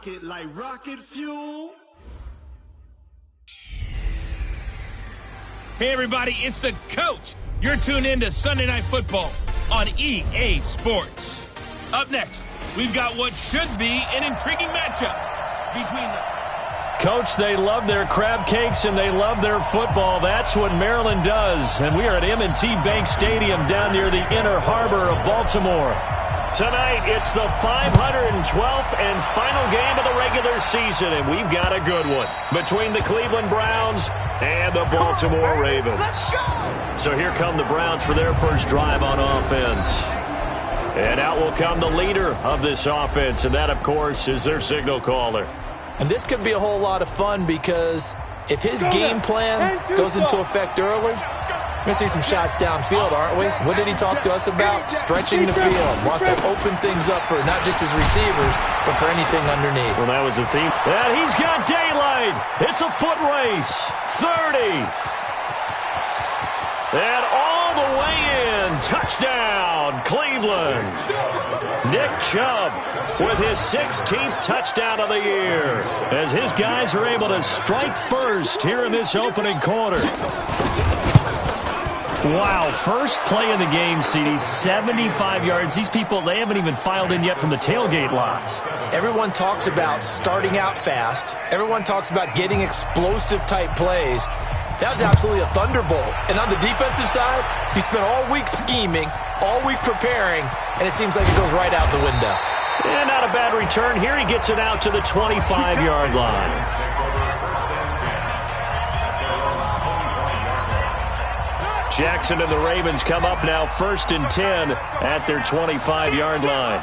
rocket like rocket fuel. Hey everybody, it's the coach. You're tuned in to Sunday Night Football on EA Sports. Up next, we've got what should be an intriguing matchup between the... Coach, they love their crab cakes and they love their football. That's what Maryland does. And we are at M&T Bank Stadium down near the Inner Harbor of Baltimore. Tonight, it's the 512th and final game of the regular season, and we've got a good one between the Cleveland Browns and the Baltimore Ravens. So here come the Browns for their first drive on offense. And out will come the leader of this offense, and that, of course, is their signal caller. And this could be a whole lot of fun because if his game plan goes into effect early, we're going to see some shots downfield, aren't we? What did he talk to us about? Stretching the field. Wants to open things up for not just his receivers, but for anything underneath. Well, that was the theme. And he's got daylight. It's a foot race. 30. And all the way in. Touchdown, Cleveland. Nick Chubb with his 16th touchdown of the year as his guys are able to strike first here in this opening quarter. Wow, first play of the game, CD, 75 yards. These people, they haven't even filed in yet from the tailgate lots. Everyone talks about starting out fast. Everyone talks about getting explosive-type plays. That was absolutely a thunderbolt. And on the defensive side, he spent all week scheming, all week preparing, and it seems like it goes right out the window. And not a bad return. Here he gets it out to the 25-yard line. Jackson and the Ravens come up now 1st and 10 at their 25-yard line.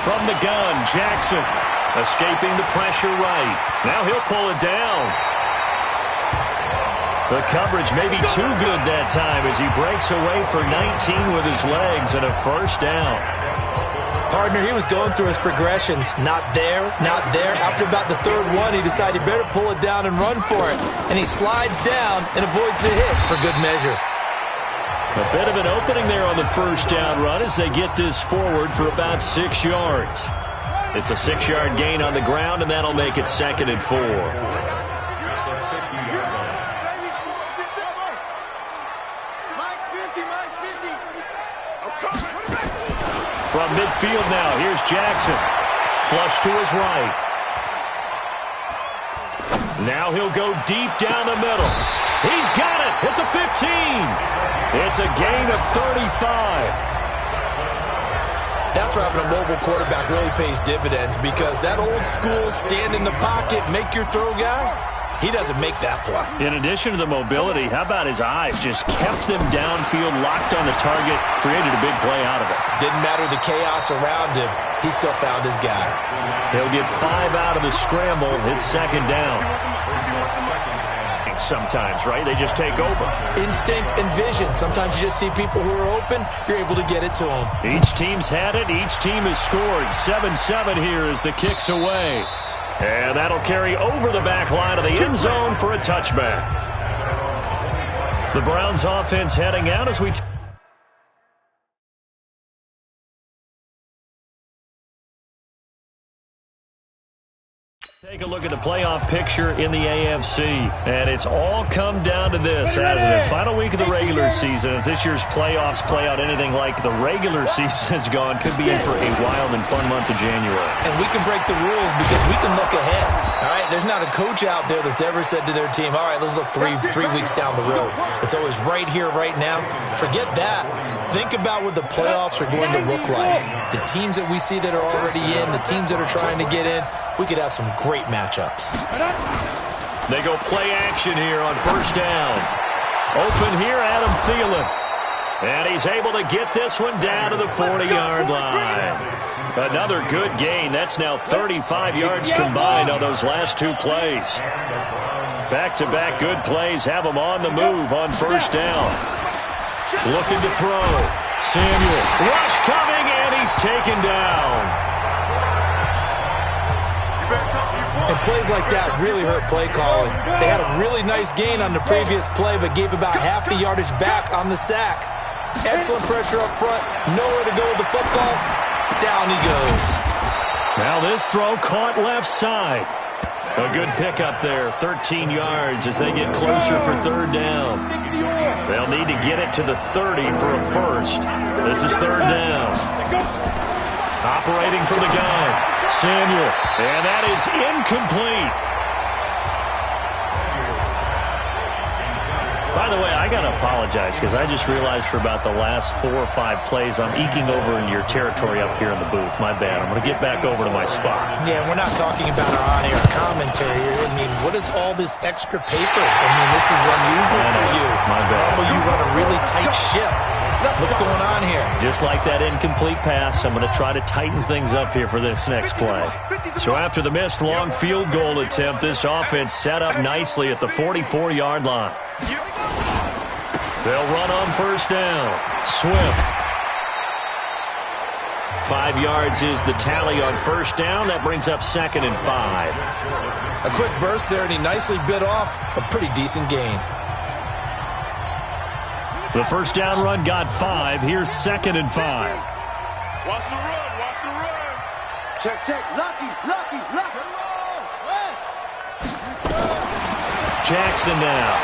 From the gun, Jackson escaping the pressure right. Now he'll pull it down. The coverage may be too good that time as he breaks away for 19 with his legs and a first down. Partner, he was going through his progressions. Not there, not there. After about the third one, he decided he better pull it down and run for it. And he slides down and avoids the hit for good measure. A bit of an opening there on the first down run as they get this forward for about 6 yards. It's a 6-yard gain on the ground, and that'll make it 2nd and 4. From midfield now, here's Jackson. Flush to his right. Now he'll go deep down the middle. He's got it at the 15. It's a gain of 35. That's where having a mobile quarterback really pays dividends because that old school stand in the pocket, make your throw guy, he doesn't make that play. In addition to the mobility, how about his eyes? Just kept them downfield, locked on the target, created a big play out of it. Didn't matter the chaos around him. He still found his guy. He'll get 5 out of the scramble. It's 2nd down. Sometimes, right? They just take over. Instinct and vision. Sometimes you just see people who are open. You're able to get it to them. Each team's had it. Each team has scored. 7-7 here as the kick's away. And that'll carry over the back line of the end zone for a touchback. The Browns offense heading out as we... Take a look at the playoff picture in the AFC, and it's all come down to this. As the final week of the regular season, as this year's playoffs play out anything like the regular season has gone, could be in for a wild and fun month of January. And we can break the rules because we can look ahead. All right, there's not a coach out there that's ever said to their team, all right, let's look three weeks down the road. It's always right here, right now. Forget that. Think about what the playoffs are going to look like. The teams that we see that are already in, the teams that are trying to get in, we could have some great matchups. They go play action here on 1st down. Open here, Adam Thielen. And he's able to get this one down to the 40-yard line. Another good gain. That's now 35 yards combined on those last 2 plays. Back-to-back good plays have them on the move on 1st down. Looking to throw. Samuel. Rush coming, and he's taken down. And plays like that really hurt play calling. They had a really nice gain on the previous play, but gave about half the yardage back on the sack. Excellent pressure up front. Nowhere to go with the football. Down he goes. Now this throw caught left side. A good pickup there, 13 yards as they get closer for third down. They'll need to get it to the 30 for a first. This is third down. Operating from the gun, Samuel, and that is incomplete. By the way, I got to apologize because I just realized for about the last 4 or 5 plays I'm eking over into your territory up here in the booth. My bad. I'm going to get back over to my spot. Yeah, we're not talking about our on-air commentary here. I mean, what is all this extra paper? I mean, this is unusual for you. My bad. Well, you run a really tight ship. What's going on here? Just like that incomplete pass, I'm going to try to tighten things up here for this next play. So after the missed long field goal attempt, this offense set up nicely at the 44-yard line. They'll run on first down. Swift. 5 yards is the tally on first down. That brings up 2nd and 5. A quick burst there, and he nicely bit off a pretty decent gain. The first down run got 5. Here's 2nd and 5. Watch the run. Watch the run. Check. Lucky. Jackson now.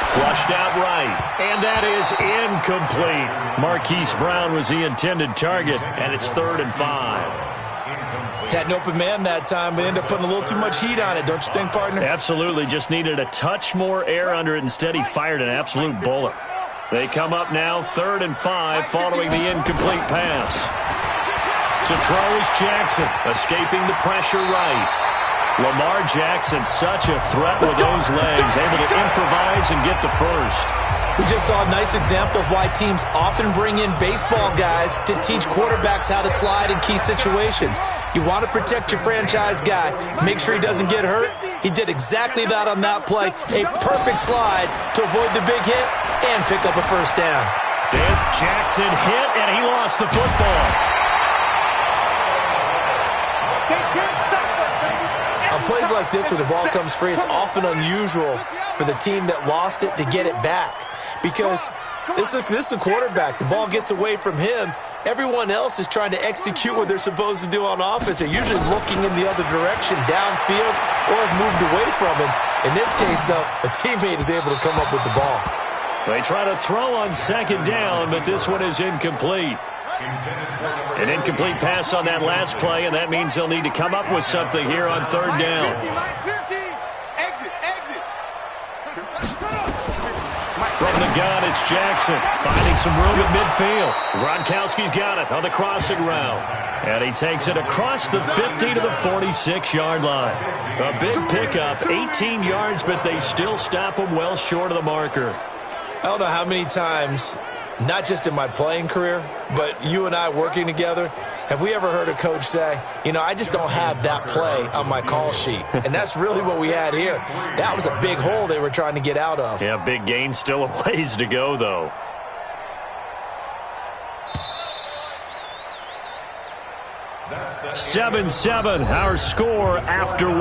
Flushed out right, and that is incomplete. Marquise Brown was the intended target, and it's 3rd and 5. Had an open man that time, but ended up putting a little too much heat on it, don't you think, partner? Absolutely, just needed a touch more air under it. Instead, he fired an absolute bullet. They come up now, 3rd and 5, following the incomplete pass. To throw is Jackson, escaping the pressure right. Lamar Jackson, such a threat with those legs, able to improvise and get the first. We just saw a nice example of why teams often bring in baseball guys to teach quarterbacks how to slide in key situations. You want to protect your franchise guy, make sure he doesn't get hurt. He did exactly that on that play. A perfect slide to avoid the big hit and pick up a first down. Then Jackson hit, and he lost the football. On plays like this where the ball comes free, it's often unusual for the team that lost it to get it back. Because this is the quarterback. The ball gets away from him. Everyone else is trying to execute what they're supposed to do on offense. They're usually looking in the other direction, downfield, or have moved away from him. In this case, though, a teammate is able to come up with the ball. They try to throw on 2nd down, but this one is incomplete. An incomplete pass on that last play, and that means they'll need to come up with something here on 3rd down. From the gun, it's Jackson, finding some room at midfield. Gronkowski's got it on the crossing route. And he takes it across the 50 to the 46-yard line. A big pickup, 18 yards, but they still stop him well short of the marker. I don't know how many times, not just in my playing career, but you and I working together, have we ever heard a coach say, you know, I just don't have that play on my call sheet. And that's really what we had here. That was a big hole they were trying to get out of. Yeah, big gain, still a ways to go, though. That's 7-7, our score after 1.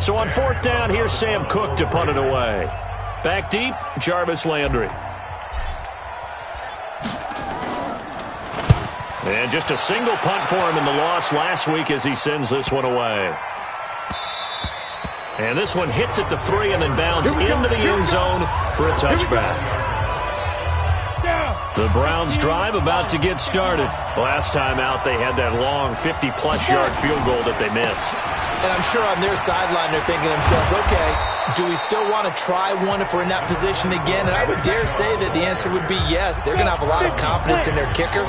So on 4th down, here's Sam Cook to punt it away. Back deep, Jarvis Landry. And just a single punt for him in the loss last week as he sends this one away. And this one hits at the 3 and then bounds into the end zone for a touchback. The Browns drive about to get started. Last time out, they had that long 50-plus yard field goal that they missed. And I'm sure on their sideline they're thinking to themselves, okay, do we still want to try one if we're in that position again? And I would dare say that the answer would be yes. They're going to have a lot of confidence in their kicker.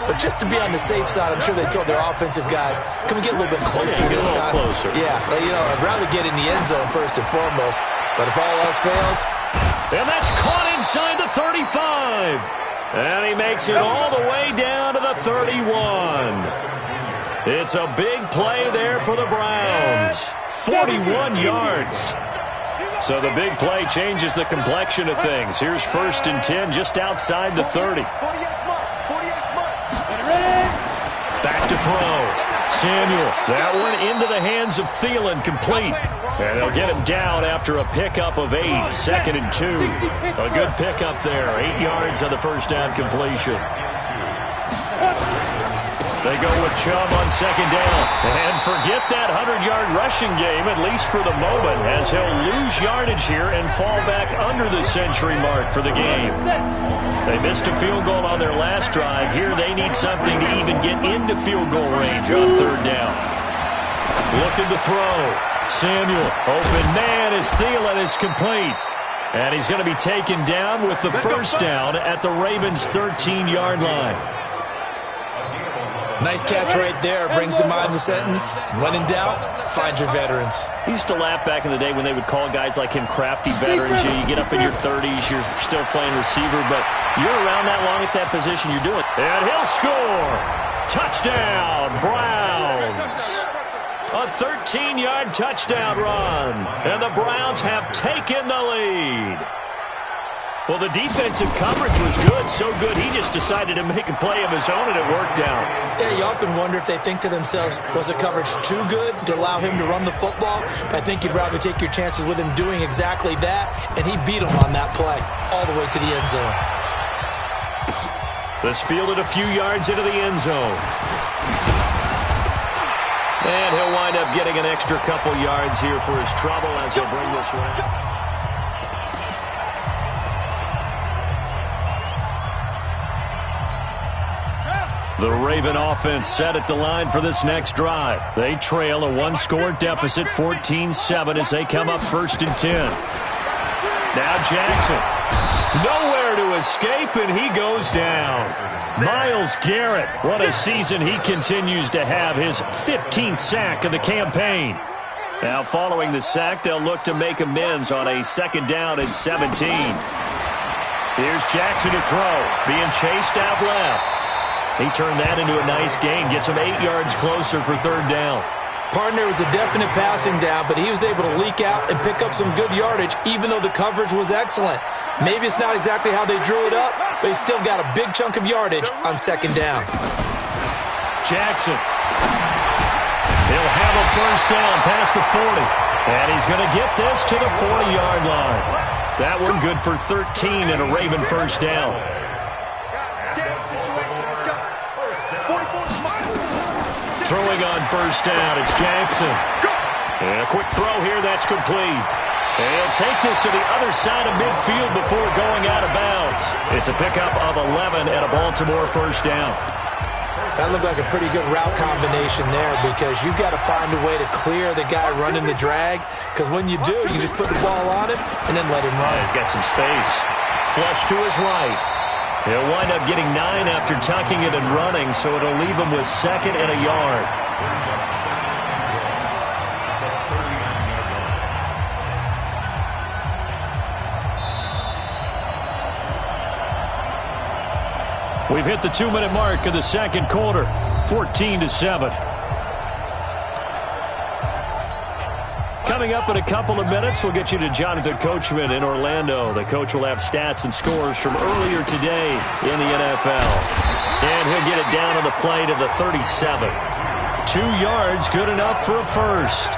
But just to be on the safe side, I'm sure they told their offensive guys, can we get a little bit closer this time? Closer. Yeah, you know, I'd rather get in the end zone first and foremost. But if all else fails. And that's caught inside the 35. And he makes it all the way down to the 31. It's a big play there for the Browns. 41 yards. So the big play changes the complexion of things. Here's 1st and 10 just outside the 30. Back to throw. Samuel, that one into the hands of Thielen, complete. And they'll get him down after a pickup of 8, 2nd and 2. A good pickup there, 8 yards on the first down completion. They go with Chubb on 2nd down. And forget that 100-yard rushing game, at least for the moment, as he'll lose yardage here and fall back under the century mark for the game. They missed a field goal on their last drive. Here they need something to even get into field goal range on 3rd down. Looking to throw. Samuel, open man is Thielen. It's complete. And he's going to be taken down with the first down at the Ravens' 13-yard line. Nice catch right there. Brings to mind the sentence, when in doubt, find your veterans. I used to laugh back in the day when they would call guys like him crafty veterans. You get up in your 30s, you're still playing receiver, but you're around that long at that position, you're doing it. And he'll score. Touchdown, Browns. A 13-yard touchdown run. And the Browns have taken the lead. Well, the defensive coverage was good, so good he just decided to make a play of his own, and it worked out. Yeah, you often wonder if they think to themselves, was the coverage too good to allow him to run the football? But I think you'd rather take your chances with him doing exactly that, and he beat him on that play all the way to the end zone. This fielded a few yards into the end zone. And he'll wind up getting an extra couple yards here for his trouble as he'll bring this around. The Raven offense set at the line for this next drive. They trail a 1-score deficit, 14-7, as they come up 1st and 10. Now Jackson. Nowhere to escape, and he goes down. Myles Garrett, what a season he continues to have, his 15th sack of the campaign. Now following the sack, they'll look to make amends on a 2nd down and 17. Here's Jackson to throw, being chased out left. He turned that into a nice gain, gets him 8 yards closer for 3rd down. Partner was a definite passing down, but he was able to leak out and pick up some good yardage, even though the coverage was excellent. Maybe it's not exactly how they drew it up, but he still got a big chunk of yardage on 2nd down. Jackson. He'll have a first down past the 40. And he's going to get this to the 40-yard line. That one good for 13 and a Raven first down. Throwing on first down, it's Jackson. And a quick throw here, that's complete. And he'll take this to the other side of midfield before going out of bounds. It's a pickup of 11 and a Baltimore first down. That looked like a pretty good route combination there, because you've got to find a way to clear the guy running the drag, because when you do, you just put the ball on him and then let him run. He's got some space. Flush to his right. He'll wind up getting 9 after tucking it and running, so it'll leave him with 2nd and a yard. We've hit the 2-minute mark of the 2nd quarter, 14-7. Coming up in a couple of minutes, we'll get you to Jonathan Coachman in Orlando. The coach will have stats and scores from earlier today in the NFL. And he'll get it down on the play to the 37. 2 yards, good enough for a first.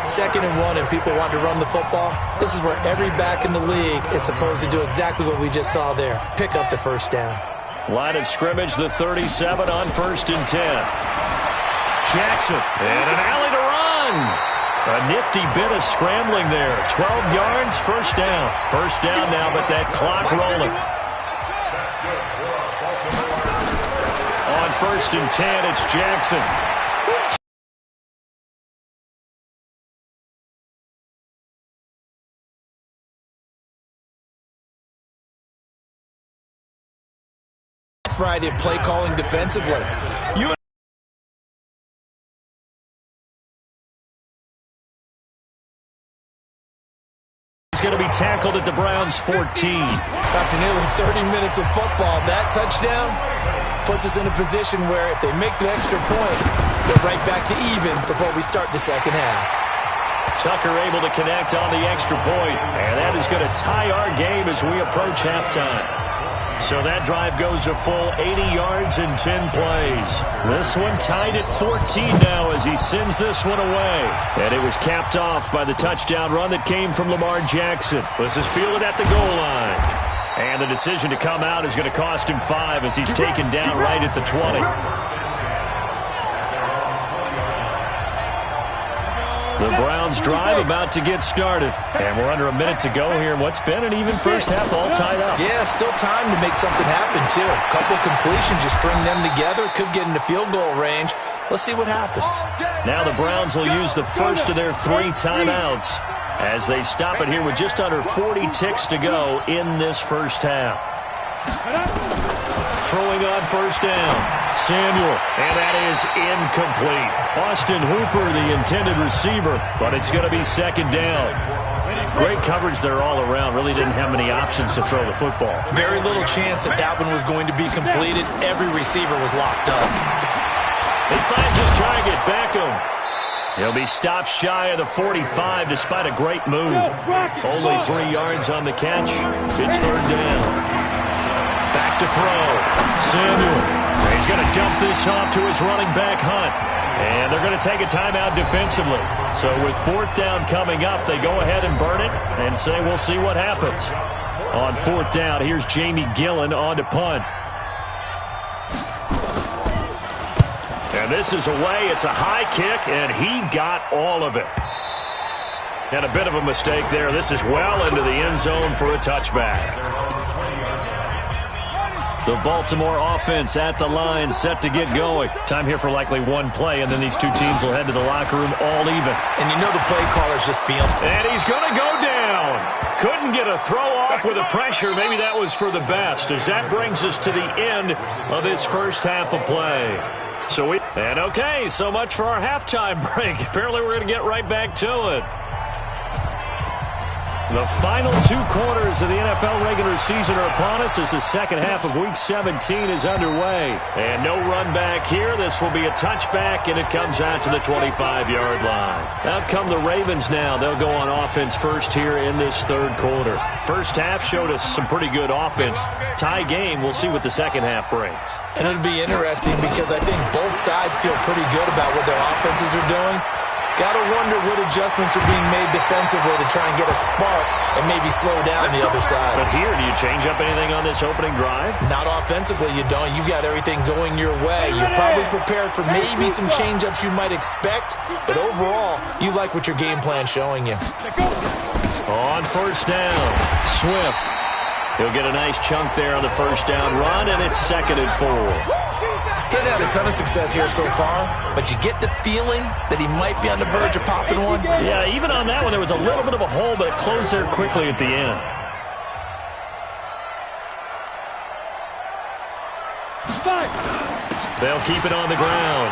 2nd and 1, and people want to run the football. This is where every back in the league is supposed to do exactly what we just saw there. Pick up the first down. Line of scrimmage, the 37 on 1st and 10. Jackson, and an alley to run. A nifty bit of scrambling there. 12 yards, first down. First down now, but that clock rolling. On 1st and 10, it's Jackson. Variety of play calling defensively. He's going to be tackled at the Browns' 14. After nearly 30 minutes of football, that touchdown puts us in a position where if they make the extra point, we're right back to even before we start the 2nd half. Tucker able to connect on the extra point, and that is going to tie our game as we approach halftime. So that drive goes a full 80 yards in 10 plays. This one tied at 14 now as he sends this one away. And it was capped off by the touchdown run that came from Lamar Jackson. This is fielded at the goal line. And the decision to come out is going to cost him 5 as he's taken down right at the 20. The Browns drive about to get started. And we're under a minute to go here in what's been an even first half, all tied up. Yeah, still time to make something happen, too. A couple completions, just string them together. Could get into field goal range. Let's see what happens. Now the Browns will use the first of their 3 timeouts as they stop it here with just under 40 ticks to go in this first half. Throwing on first down, Samuel, and that is incomplete. Austin Hooper, the intended receiver, but it's going to be second down. Great coverage there all around. Really didn't have many options to throw the football. Very little chance that that one was going to be completed. Every receiver was locked up. He finds his target, Beckham. He'll be stopped shy of the 45 despite a great move. Only 3 yards on the catch. It's third down. Back to throw. Samuel. He's going to dump this off to his running back, Hunt. And they're going to take a timeout defensively. So with fourth down coming up, they go ahead and burn it and say we'll see what happens. On fourth down, here's Jamie Gillen on to punt. And this is away. It's a high kick, and he got all of it. And a bit of a mistake there. This is well into the end zone for a touchback. The Baltimore offense at the line, set to get going. Time here for likely one play, and then these two teams will head to the locker room all even. And you know the play caller's just feeling. And he's going to go down. Couldn't get a throw off with the pressure. Maybe that was for the best, as that brings us to the end of this first half of play. Okay, so much for our halftime break. Apparently we're going to get right back to it. The final 2 quarters of the NFL regular season are upon us as the second half of Week 17 is underway. And no run back here. This will be a touchback, and it comes out to the 25-yard line. Out come the Ravens now. They'll go on offense first here in this third quarter. First half showed us some pretty good offense. Tie game. We'll see what the second half brings. And it'll be interesting because I think both sides feel pretty good about what their offenses are doing. Got to wonder what adjustments are being made defensively to try and get a spark and maybe slow down the other side. But here, do you change up anything on this opening drive? Not offensively, you don't. You got everything going your way. You're probably prepared for maybe some change-ups you might expect, but overall, you like what your game plan's showing you. On first down, Swift. He'll get a nice chunk there on the first down run, and it's 2nd and 4. He's had a ton of success here so far, but you get the feeling that he might be on the verge of popping one. Yeah, even on that one, there was a little bit of a hole, but it closed there quickly at the end. They'll keep it on the ground.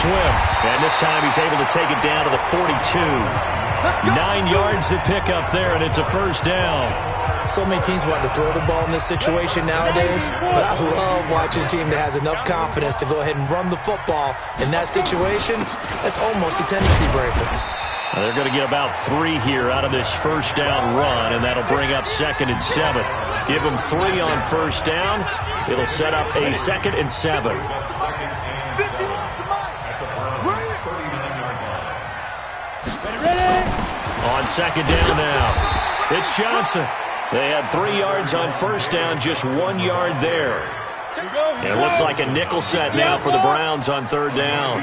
Swift, and this time he's able to take it down to the 42. 9 yards to pick up there, and it's a first down. So many teams want to throw the ball in this situation nowadays, but I love watching a team that has enough confidence to go ahead and run the football. In that situation, that's almost a tendency breaker. Now they're going to get about 3 here out of this first down run, and that'll bring up 2nd and 7. Give them 3 on first down. It'll set up a 2nd and 7. On second down now, it's Johnson. They had 3 yards on first down, just 1 yard there. And it looks like a nickel set now for the Browns on third down.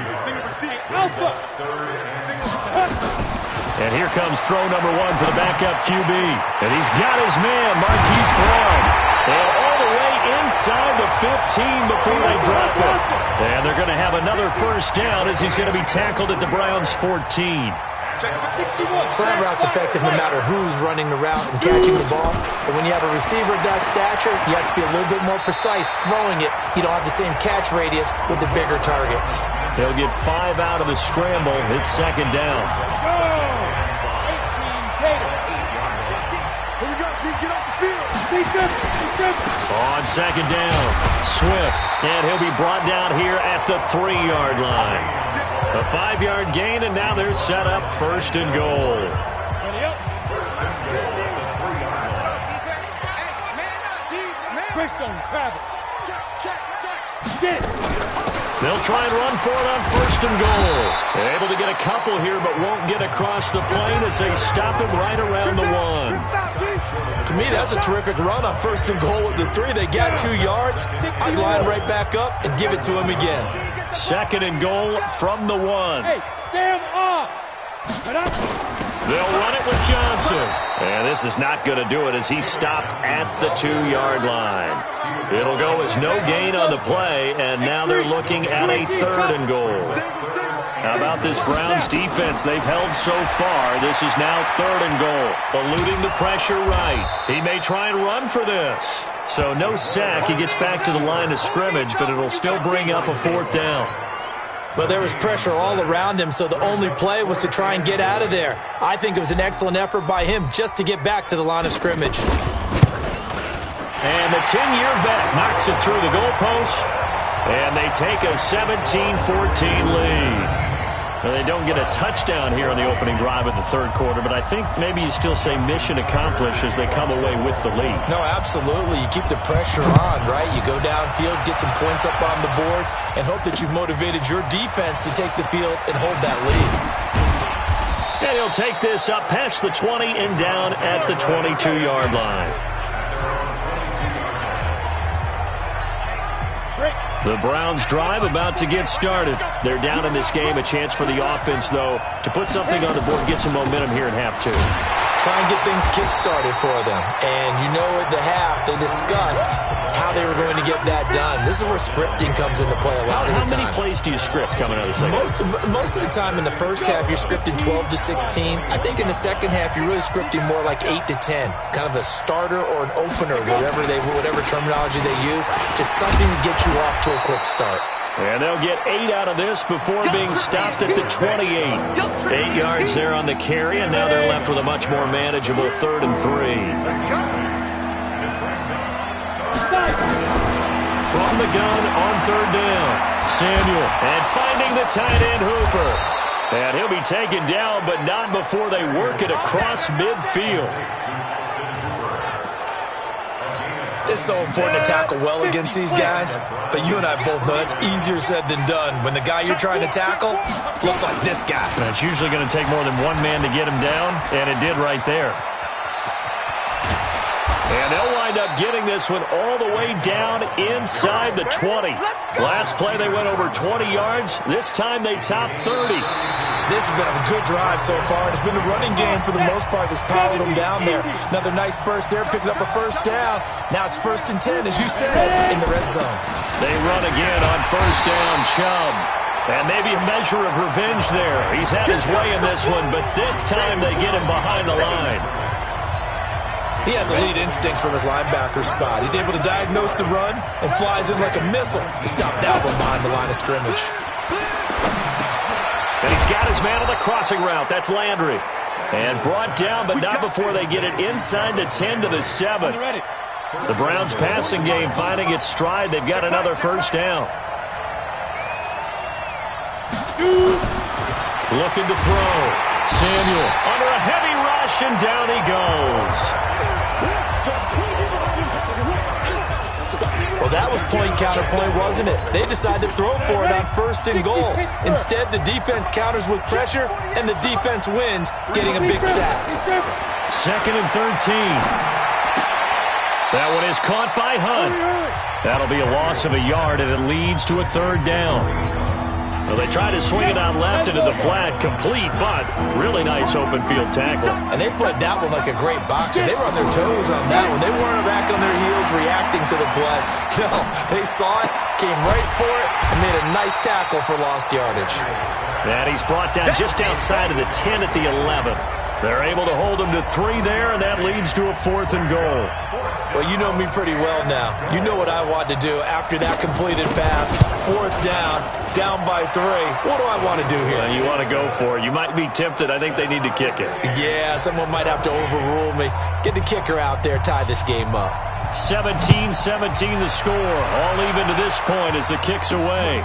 And here comes throw number 1 for the backup QB. And he's got his man, Marquise Brown. And all the way inside the 15 before they drop it. And they're going to have another first down as he's going to be tackled at the Browns' 14. Slant route's effective no matter who's running the route and catching the ball. But when you have a receiver of that stature, you have to be a little bit more precise throwing it. You don't have the same catch radius with the bigger targets. They'll get 5 out of the scramble. It's second down. On second down, Swift. And he'll be brought down here at the 3-yard line. A 5-yard gain, and now they're set up first and goal. They'll try and run for it on 1st and goal. They're able to get a couple here, but won't get across the plane as they stop him right around the 1. To me, that's a terrific run on 1st and goal at the 3. They got 2 yards. I'd line right back up and give it to him again. 2nd and goal from the 1. Hey, stand up. They'll run it with Johnson. And this is not going to do it as he's stopped at the 2-yard line. It'll go as no gain on the play, and now they're looking at a 3rd and goal. How about this Browns defense? They've held so far. This is now 3rd and goal. Eluding the pressure right. He may try and run for this. So no sack. He gets back to the line of scrimmage, but it'll still bring up a 4th down. Well, there was pressure all around him, so the only play was to try and get out of there. I think it was an excellent effort by him just to get back to the line of scrimmage. And the 10-year vet knocks it through the goalpost, and they take a 17-14 lead. Well, they don't get a touchdown here on the opening drive of the 3rd quarter, but I think maybe you still say mission accomplished as they come away with the lead. No, absolutely. You keep the pressure on, right? You go downfield, get some points up on the board, and hope that you've motivated your defense to take the field and hold that lead. And he'll take this up past the 20 and down at the 22-yard line. The Browns drive about to get started. They're down in this game. A chance for the offense, though, to put something on the board, get some momentum here in half 2. Try and get things kick-started for them. And you know at the half, they discussed how they were going to get that done. This is where scripting comes into play a lot of the time. How many plays do you script coming out of the second half? Most of the time in the first half, you're scripting 12 to 16. I think in the second half, you're really scripting more like 8 to 10. Kind of a starter or an opener, whatever terminology they use. Just something to get you off to a quick start. And they'll get 8 out of this before being stopped at the 28. 8 yards there on the carry, and now they're left with a much more manageable 3rd and 3. From the gun on 3rd down, Samuel, and finding the tight end Hooper. And he'll be taken down, but not before they work it across midfield. It's so important to tackle well against these guys, but you and I both know that's easier said than done. When the guy you're trying to tackle looks like this guy. And it's usually going to take more than one man to get him down, and it did right there. And they'll wind up getting this one all the way down inside the 20. Last play they went over 20 yards. This time they topped 30. This has been a good drive so far. It's been a running game for the most part that's powered them down there. Another nice burst there, picking up a 1st down. Now it's 1st and 10, as you said, in the red zone. They run again on 1st down, Chubb. And maybe a measure of revenge there. He's had his way in this one, but this time they get him behind the line. He has elite instincts from his linebacker spot. He's able to diagnose the run and flies in like a missile to stop that one behind the line of scrimmage. And he's got his man on the crossing route. That's Landry. And brought down, but not before they get it inside the 10 to the 7. The Browns passing game finding its stride. They've got another 1st down. Looking to throw. Samuel under a heavy rush, and down he goes. Well, that was point counterpoint, wasn't it? They decided to throw for it on 1st and goal. Instead, the defense counters with pressure, and the defense wins, getting a big sack. 2nd and 13. That one is caught by Hunt. That'll be a loss of a yard, and it leads to a 3rd down. Well, they try to swing it out left into the flat, complete, but really nice open field tackle. And they played that one like a great boxer. They were on their toes on that one. They weren't back on their heels reacting to the play. No, they saw it, came right for it, and made a nice tackle for lost yardage. And he's brought down just outside of the 10 at the 11. They're able to hold him to 3 there, and that leads to a 4th and goal. Well, you know me pretty well now. You know what I want to do after that completed pass. 4th down by 3. What do I want to do here? You want to go for it. You might be tempted. I think they need to kick it. Yeah, someone might have to overrule me. Get the kicker out there, tie this game up. 17-17 the score. All even to this point as the kick's away.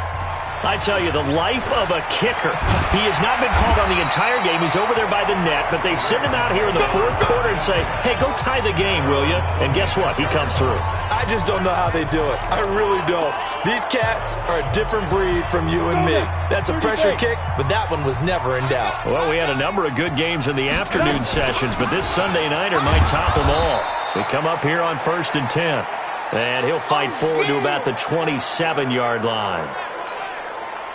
I tell you, the life of a kicker. He has not been called on the entire game. He's over there by the net, but they send him out here in the fourth quarter and say, hey, go tie the game, will you? And guess what? He comes through. I just don't know how they do it. I really don't. These cats are a different breed from you and me. That's a pressure kick, but that one was never in doubt. Well, we had a number of good games in the afternoon sessions, but this Sunday nighter might top them all. So we come up here on 1st and 10. And he'll fight forward to about the 27-yard line.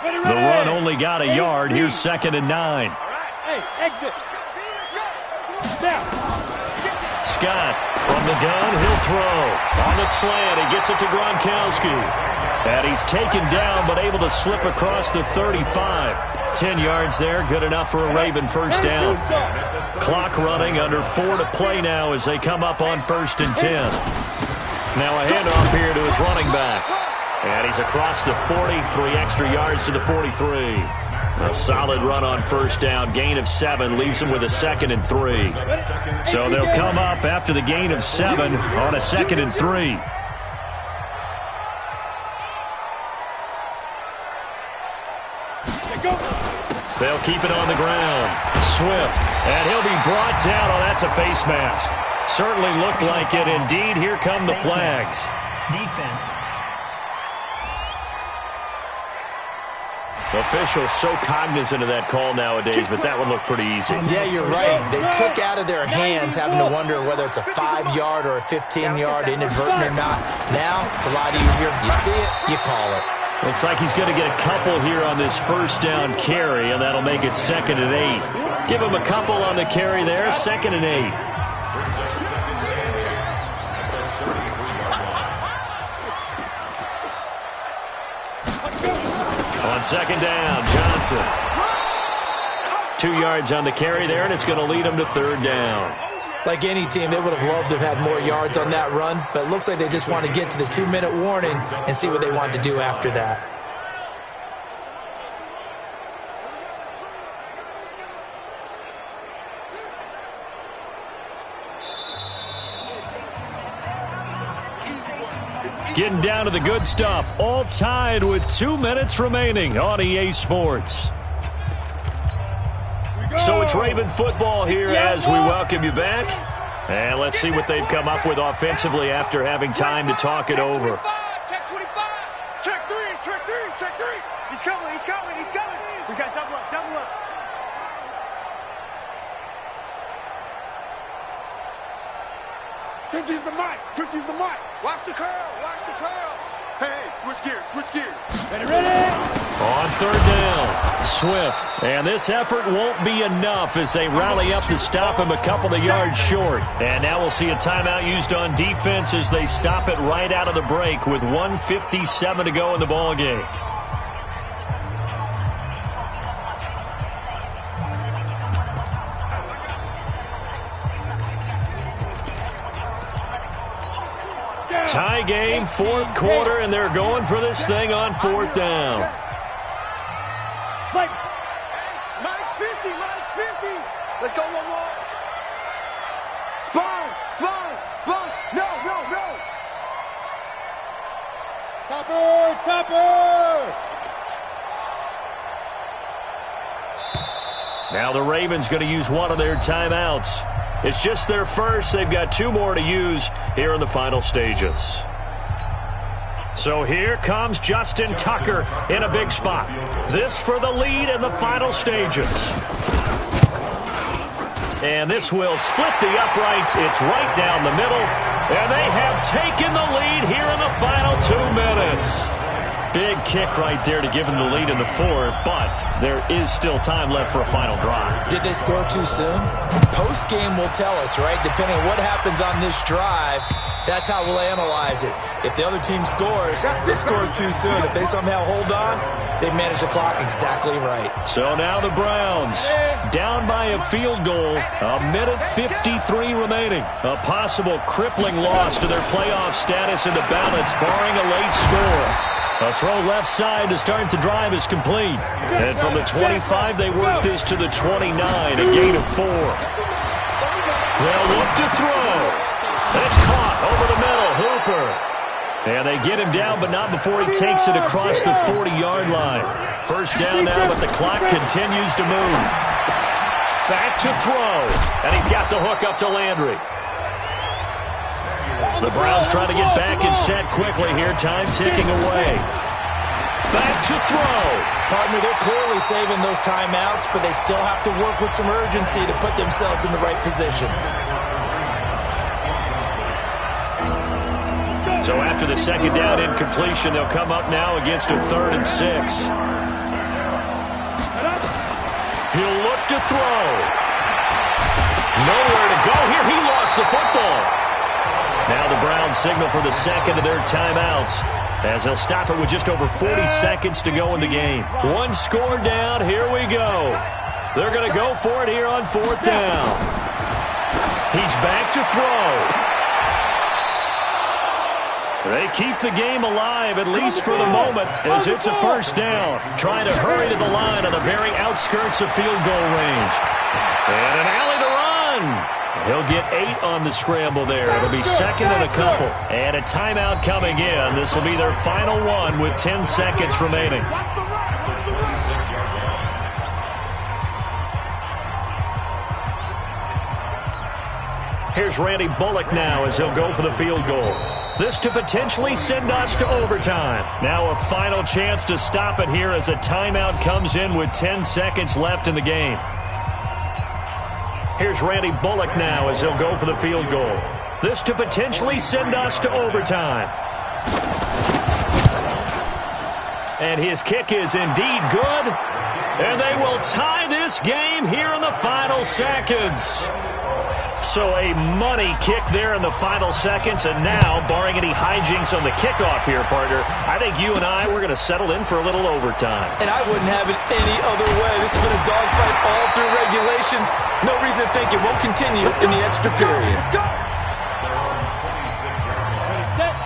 The run only got a yard. Here's 2nd and 9. Hey, exit. Scott from the gun. He'll throw. On the slant, he gets it to Gronkowski. And he's taken down, but able to slip across the 35. 10 yards there. Good enough for a Raven first down. Clock running, under 4 to play now as they come up on 1st and 10. Now a handoff here to his running back. And he's across the 40, 3 extra yards to the 43. A solid run on first down. Gain of 7 leaves him with a 2nd and 3. So they'll come up after the gain of 7 on a 2nd and 3. They'll keep it on the ground. Swift. And he'll be brought down. Oh, that's a face mask. Certainly looked like it. Indeed, here come the flags. Defense. Officials so cognizant of that call nowadays, but that one looked pretty easy. Yeah, you're right. They took out of their hands having to wonder whether it's a 5-yard or a 15-yard inadvertent or not. Now, it's a lot easier. You see it, you call it. Looks like he's going to get a couple here on this first down carry, and that'll make it 2nd and 8. Give him a couple on the carry there, 2nd and 8. On 2nd down, Johnson. 2 yards on the carry there, and it's going to lead him to 3rd down. Like any team, they would have loved to have had more yards on that run, but it looks like they just want to get to the 2-minute warning and see what they want to do after that. Getting down to the good stuff. All tied with 2 minutes remaining on EA Sports. So it's Raven football here as we welcome you back. And let's see what they've come up with offensively after having time to talk it over. Check 25. Check 3. Check 3. Check 3. He's coming. He's coming. He's coming. We got double up. Double up. Fifty's the mic. 50's the mic. Watch the curl. Watch the curls. Hey, switch gears. Switch gears. Ready, ready. On 3rd down, Swift. And this effort won't be enough as they rally up to stop him a couple of yards short. And now we'll see a timeout used on defense as they stop it right out of the break with 1:57 to go in the ballgame. Tie game, 4th quarter, and they're going for this thing on 4th down. Mike's 50. Mike's 50. Let's go one more. Sponge. Sponge. Sponge. No, no, no. Topper. Topper. Now the Ravens going to use one of their timeouts. It's just their first. They've got 2 more to use here in the final stages. So here comes Justin Tucker in a big spot. This for the lead in the final stages. And this will split the uprights. It's right down the middle. And they have taken the lead here in the final 2 minutes. Big kick right there to give them the lead in the 4th, but there is still time left for a final drive. Did they score too soon? Post-game will tell us, right? Depending on what happens on this drive, that's how we'll analyze it. If the other team scores, they scored too soon. If they somehow hold on, they manage the clock exactly right. So now the Browns down by a field goal, 1:53 remaining. A possible crippling loss to their playoff status in the balance, barring a late score. A throw left side to start the drive is complete. And from the 25, they work this to the 29, a gain of 4. They'll look to throw. And it's caught over the middle. Hooper. And they get him down, but not before he takes it across the 40-yard line. First down now, but the clock continues to move. Back to throw. And he's got the hook up to Landry. The Browns trying to get back and set quickly here. Time ticking away. Back to throw. Partner, they're clearly saving those timeouts, but they still have to work with some urgency to put themselves in the right position. So after the second down incompletion, they'll come up now against a 3rd and 6. He'll look to throw. Nowhere to go here. He lost the football. Now the Browns signal for the second of their timeouts, as they'll stop it with just over 40 seconds to go in the game. One score down. Here we go. They're going to go for it here on 4th down. He's back to throw. They keep the game alive, at least for the moment, as it's a first down. Trying to hurry to the line on the very outskirts of field goal range. And an alley to run. He'll get 8 on the scramble there. It'll be second and a couple. And a timeout coming in. This will be their final one with 10 seconds remaining. Here's Randy Bullock now as he'll go for the field goal. This to potentially send us to overtime. Now a final chance to stop it here as a timeout comes in with 10 seconds left in the game. Here's Randy Bullock now as he'll go for the field goal. This to potentially send us to overtime. And his kick is indeed good. And they will tie this game here in the final seconds. So a money kick there in the final seconds, and now, barring any hijinks on the kickoff here, partner, I think you and I, we're going to settle in for a little overtime. And I wouldn't have it any other way. This has been a dogfight all through regulation. No reason to think it won't continue in the extra period.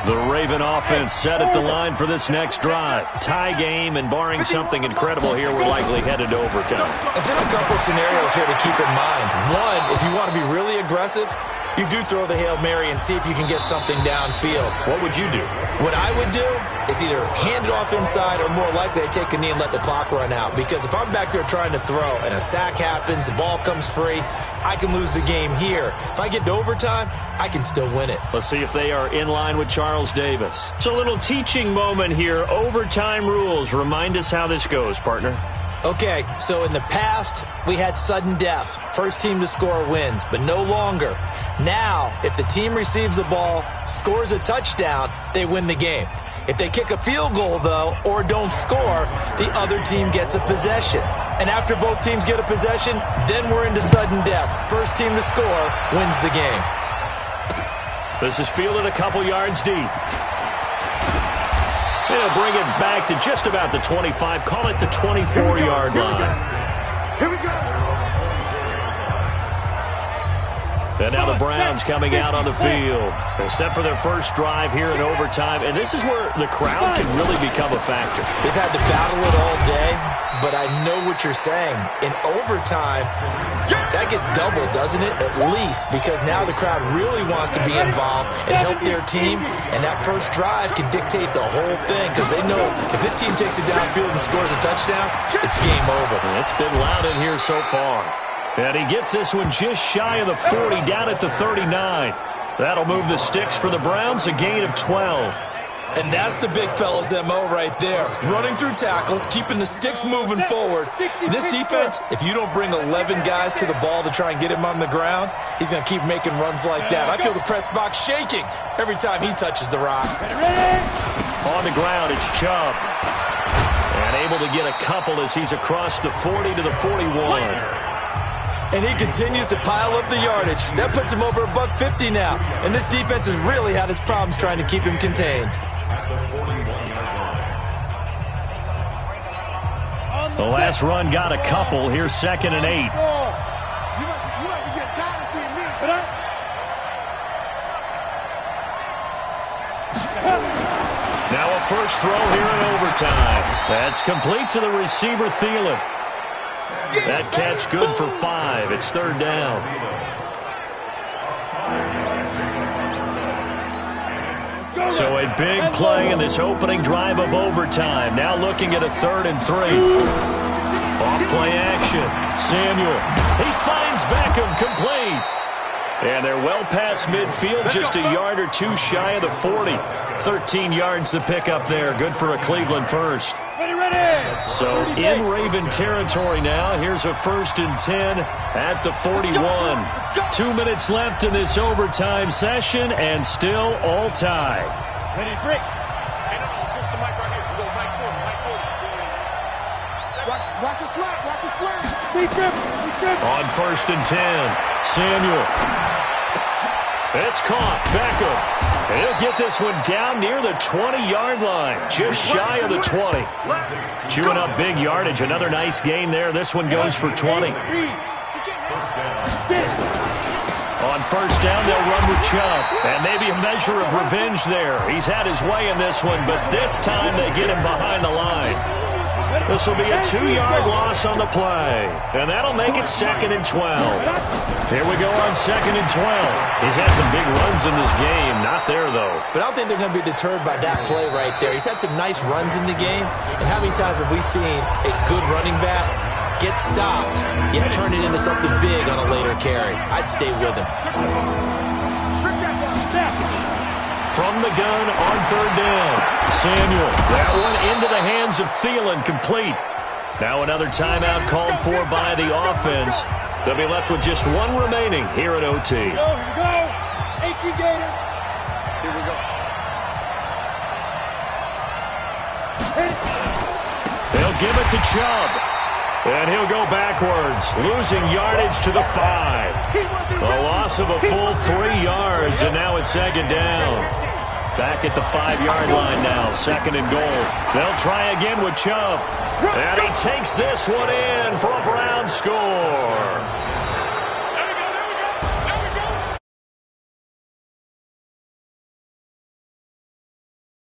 The Raven offense set at the line for this next drive. Tie game, and barring something incredible here, we're likely headed to overtime. And just a couple of scenarios here to keep in mind. One, if you want to be really aggressive, you do throw the Hail Mary and see if you can get something downfield. What would you do? What I would do is either hand it off inside or more likely I take a knee and let the clock run out. Because if I'm back there trying to throw and a sack happens, the ball comes free, I can lose the game here. If I get to overtime, I can still win it. Let's see if they are in line with Charles Davis. It's a little teaching moment here. Overtime rules. Remind us how this goes, partner. Okay, so in the past, we had sudden death. First team to score wins, but no longer. Now, if the team receives the ball, scores a touchdown, they win the game. If they kick a field goal, though, or don't score, the other team gets a possession. And after both teams get a possession, then we're into sudden death. First team to score wins the game. This is fielded a couple yards deep. They'll bring it back to just about the 25. Call it the 24-yard line. Here we go. And now the Browns coming out on the field. They set for their first drive here in overtime. And this is where the crowd can really become a factor. They've had to battle it all day, but I know what you're saying. In overtime, that gets doubled, doesn't it? At least, because now the crowd really wants to be involved and help their team. And that first drive can dictate the whole thing because they know if this team takes it downfield and scores a touchdown, it's game over. It's been loud in here so far. And he gets this one just shy of the 40, down at the 39. That'll move the sticks for the Browns, a gain of 12. And that's the big fella's MO right there. Running through tackles, keeping the sticks moving forward. This defense, if you don't bring 11 guys to the ball to try and get him on the ground, he's going to keep making runs like that. I feel the press box shaking every time he touches the rock. On the ground, it's Chubb. And able to get a couple as he's across the 40 to the 41. And he continues to pile up the yardage. That puts him over $150 now. And this defense has really had its problems trying to keep him contained. The last run got a couple. Here's 2nd and 8. You might be getting tired of seeing me. Now a first throw here in overtime. That's complete to the receiver, Thielen. That catch good for 5. It's 3rd down. So a big play in this opening drive of overtime. Now looking at a 3rd and 3. Off play action. Samuel. He finds Beckham, complete. And they're well past midfield, just a yard or two shy of the 40. 13 yards to pick up there. Good for a Cleveland first. So in Raven territory now. Here's a 1st and 10 at the 41. 2 minutes left in this overtime session, and still all tied. Ready, break. Switch the mic right here. Go mic forward. Watch the slide. Watch the slide. Speed grip. On 1st and 10, Samuel. It's caught. Beckham. He'll get this one down near the 20-yard line, just shy of the 20. Chewing up big yardage. Another nice gain there. This one goes for 20. On 1st down, they'll run with Chubb. And maybe a measure of revenge there. He's had his way in this one, but this time they get him behind the line. This will be a 2-yard loss on the play. And that'll make it 2nd and 12. Here we go on 2nd and 12. He's had some big runs in this game. Not there, though. But I don't think they're going to be deterred by that play right there. He's had some nice runs in the game. And how many times have we seen a good running back get stopped, yet turn it into something big on a later carry? I'd stay with him. From the gun on 3rd down. Samuel. That one into the hands of Thielen, complete. Now another timeout called for by the offense. They'll be left with just one remaining here at OT. Here we go. AP Gators. Here we go. They'll give it to Chubb. And he'll go backwards, losing yardage to the 5. A loss of a full 3 yards, and now it's 2nd down. Back at the 5-yard line now, 2nd and goal. They'll try again with Chubb. And he takes this one in for a Brown score.